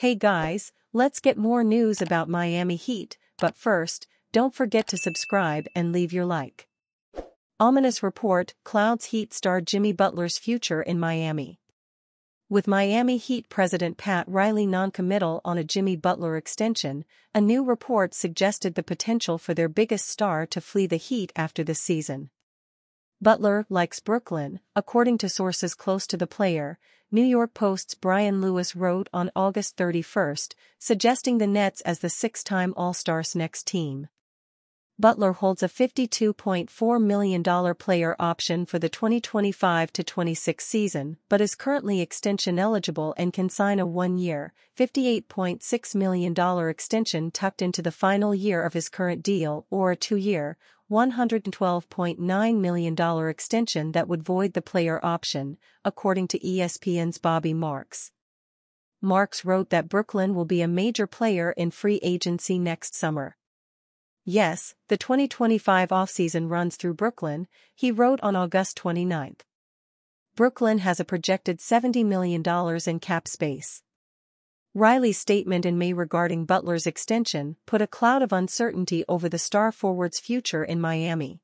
Hey guys, let's get more news about Miami Heat, but first, don't forget to subscribe and leave your like. Ominous report clouds Heat star Jimmy Butler's future in Miami. With Miami Heat president Pat Riley non-committal on a Jimmy Butler extension, a new report suggested the potential for their biggest star to flee the Heat after this season. Butler likes Brooklyn, according to sources close to the player. New York Post's Brian Lewis wrote on August 31, suggesting the Nets as the six-time All-Star's next team. Butler holds a $52.4 million player option for the 2025-26 season, but is currently extension eligible and can sign a one-year, $58.6 million extension tucked into the final year of his current deal or a two-year, $112.9 million extension that would void the player option, according to ESPN's Bobby Marks. Marks wrote that Brooklyn will be a major player in free agency next summer. Yes, the 2025 offseason runs through Brooklyn, he wrote on August 29. Brooklyn has a projected $70 million in cap space. Riley's statement in May regarding Butler's extension put a cloud of uncertainty over the star forward's future in Miami.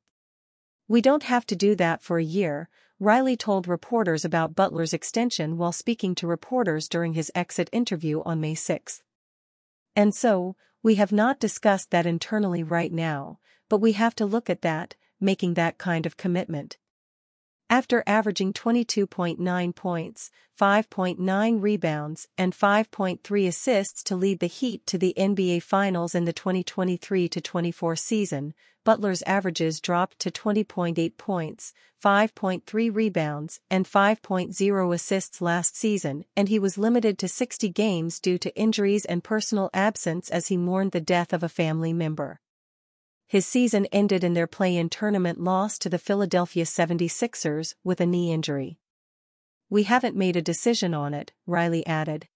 "We don't have to do that for a year," Riley told reporters about Butler's extension while speaking to reporters during his exit interview on May 6. "And so, we have not discussed that internally right now, but we have to look at that, making that kind of commitment." After averaging 22.9 points, 5.9 rebounds, and 5.3 assists to lead the Heat to the NBA Finals in the 2023-24 season, Butler's averages dropped to 20.8 points, 5.3 rebounds, and 5.0 assists last season, and he was limited to 60 games due to injuries and personal absence as he mourned the death of a family member. His season ended in their play-in tournament loss to the Philadelphia 76ers with a knee injury. "We haven't made a decision on it," Riley added.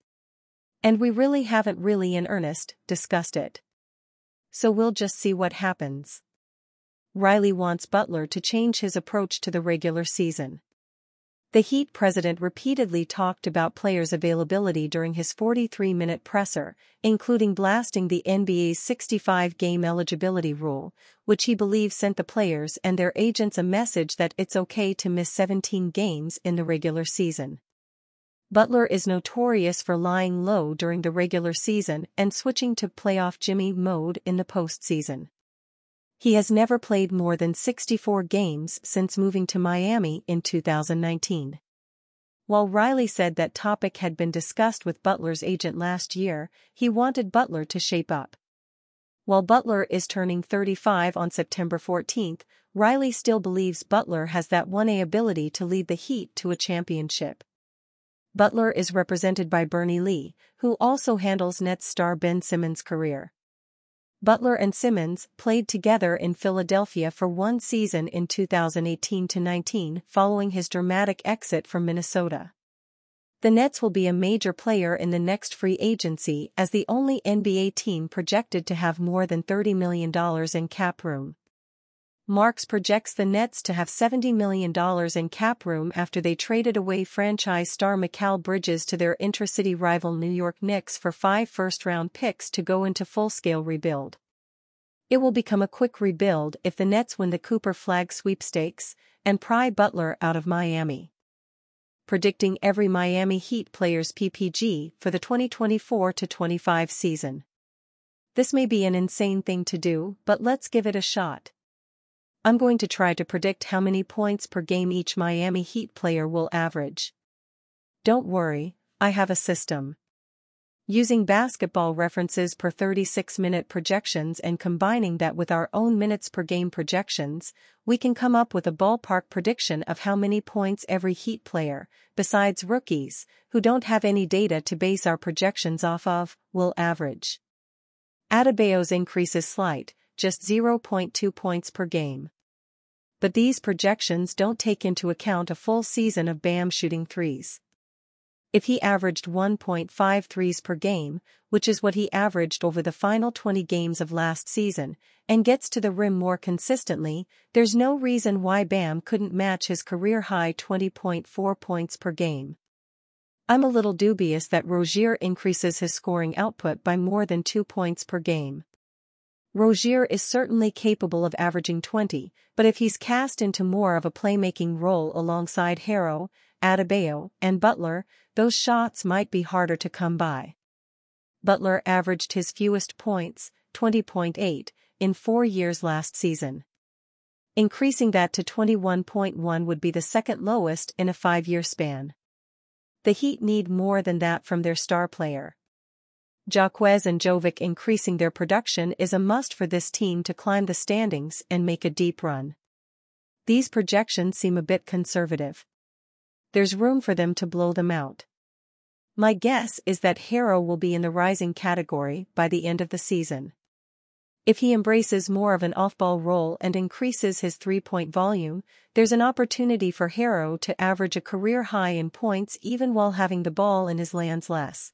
"And we really haven't in earnest discussed it. So we'll just see what happens." Riley wants Butler to change his approach to the regular season. The Heat president repeatedly talked about players' availability during his 43-minute presser, including blasting the NBA's 65-game eligibility rule, which he believes sent the players and their agents a message that it's okay to miss 17 games in the regular season. Butler is notorious for lying low during the regular season and switching to playoff Jimmy mode in the postseason. He has never played more than 64 games since moving to Miami in 2019. While Riley said that topic had been discussed with Butler's agent last year, he wanted Butler to shape up. While Butler is turning 35 on September 14, Riley still believes Butler has that 1A ability to lead the Heat to a championship. Butler is represented by Bernie Lee, who also handles Nets star Ben Simmons' career. Butler and Simmons played together in Philadelphia for one season in 2018-19 following his dramatic exit from Minnesota. The Nets will be a major player in the next free agency as the only NBA team projected to have more than $30 million in cap room. Marks projects the Nets to have $70 million in cap room after they traded away franchise star Mikal Bridges to their intra-city rival New York Knicks for 5 first-round picks to go into full-scale rebuild. It will become a quick rebuild if the Nets win the Cooper Flag sweepstakes and pry Butler out of Miami. Predicting every Miami Heat player's PPG for the 2024-25 season. This may be an insane thing to do, but let's give it a shot. I'm going to try to predict how many points per game each Miami Heat player will average. Don't worry, I have a system. Using basketball references per 36-minute projections and combining that with our own minutes per game projections, we can come up with a ballpark prediction of how many points every Heat player, besides rookies, who don't have any data to base our projections off of, will average. Adebayo's increase is slight, just 0.2 points per game. But these projections don't take into account a full season of Bam shooting threes. If he averaged 1.5 threes per game, which is what he averaged over the final 20 games of last season, and gets to the rim more consistently, there's no reason why Bam couldn't match his career-high 20.4 points per game. I'm a little dubious that Rozier increases his scoring output by more than 2 points per game. Rozier is certainly capable of averaging 20, but if he's cast into more of a playmaking role alongside Harrow, Adebayo, and Butler, those shots might be harder to come by. Butler averaged his fewest points, 20.8, in 4 years last season. Increasing that to 21.1 would be the second lowest in a 5-year span. The Heat need more than that from their star player. Jaquez and Jovic increasing their production is a must for this team to climb the standings and make a deep run. These projections seem a bit conservative. There's room for them to blow them out. My guess is that Harrow will be in the rising category by the end of the season. If he embraces more of an off-ball role and increases his three-point volume, there's an opportunity for Harrow to average a career high in points even while having the ball in his hands less.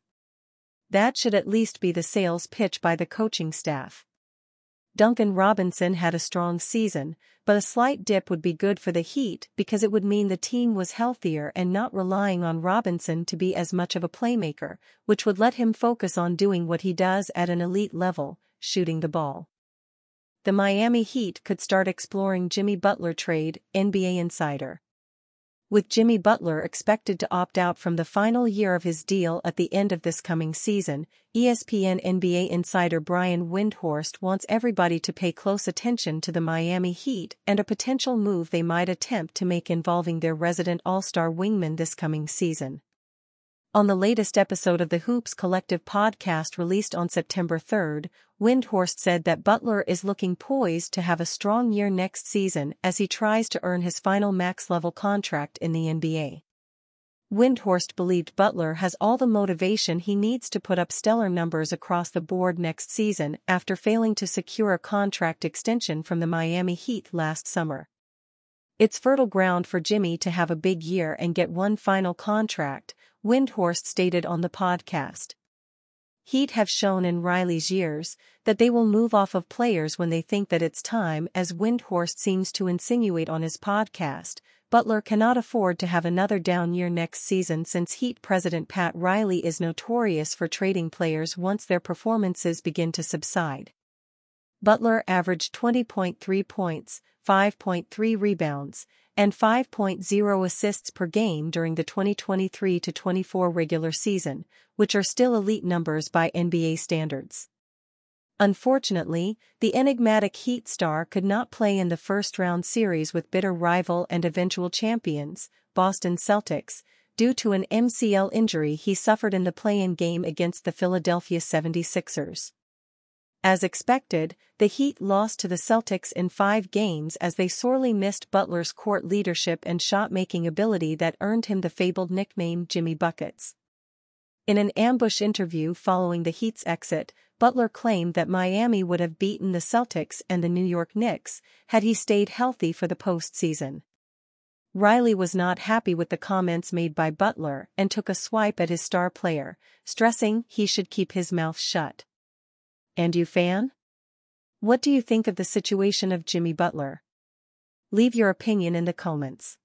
That should at least be the sales pitch by the coaching staff. Duncan Robinson had a strong season, but a slight dip would be good for the Heat because it would mean the team was healthier and not relying on Robinson to be as much of a playmaker, which would let him focus on doing what he does at an elite level, shooting the ball. The Miami Heat could start exploring Jimmy Butler trade, NBA Insider. With Jimmy Butler expected to opt out from the final year of his deal at the end of this coming season, ESPN NBA insider Brian Windhorst wants everybody to pay close attention to the Miami Heat and a potential move they might attempt to make involving their resident All-Star wingman this coming season. On the latest episode of the Hoops Collective podcast released on September 3, Windhorst said that Butler is looking poised to have a strong year next season as he tries to earn his final max-level contract in the NBA. Windhorst believed Butler has all the motivation he needs to put up stellar numbers across the board next season after failing to secure a contract extension from the Miami Heat last summer. It's fertile ground for Jimmy to have a big year and get one final contract, Windhorst stated on the podcast. Heat have shown in Riley's years that they will move off of players when they think that it's time, as Windhorst seems to insinuate on his podcast. Butler cannot afford to have another down year next season since Heat president Pat Riley is notorious for trading players once their performances begin to subside. Butler averaged 20.3 points, 5.3 rebounds, and 5.0 assists per game during the 2023-24 regular season, which are still elite numbers by NBA standards. Unfortunately, the enigmatic Heat star could not play in the first-round series with bitter rival and eventual champions, Boston Celtics, due to an MCL injury he suffered in the play-in game against the Philadelphia 76ers. As expected, the Heat lost to the Celtics in 5 games as they sorely missed Butler's court leadership and shot-making ability that earned him the fabled nickname Jimmy Buckets. In an ambush interview following the Heat's exit, Butler claimed that Miami would have beaten the Celtics and the New York Knicks had he stayed healthy for the postseason. Riley was not happy with the comments made by Butler and took a swipe at his star player, stressing he should keep his mouth shut. And you, fan? What do you think of the situation of Jimmy Butler? Leave your opinion in the comments.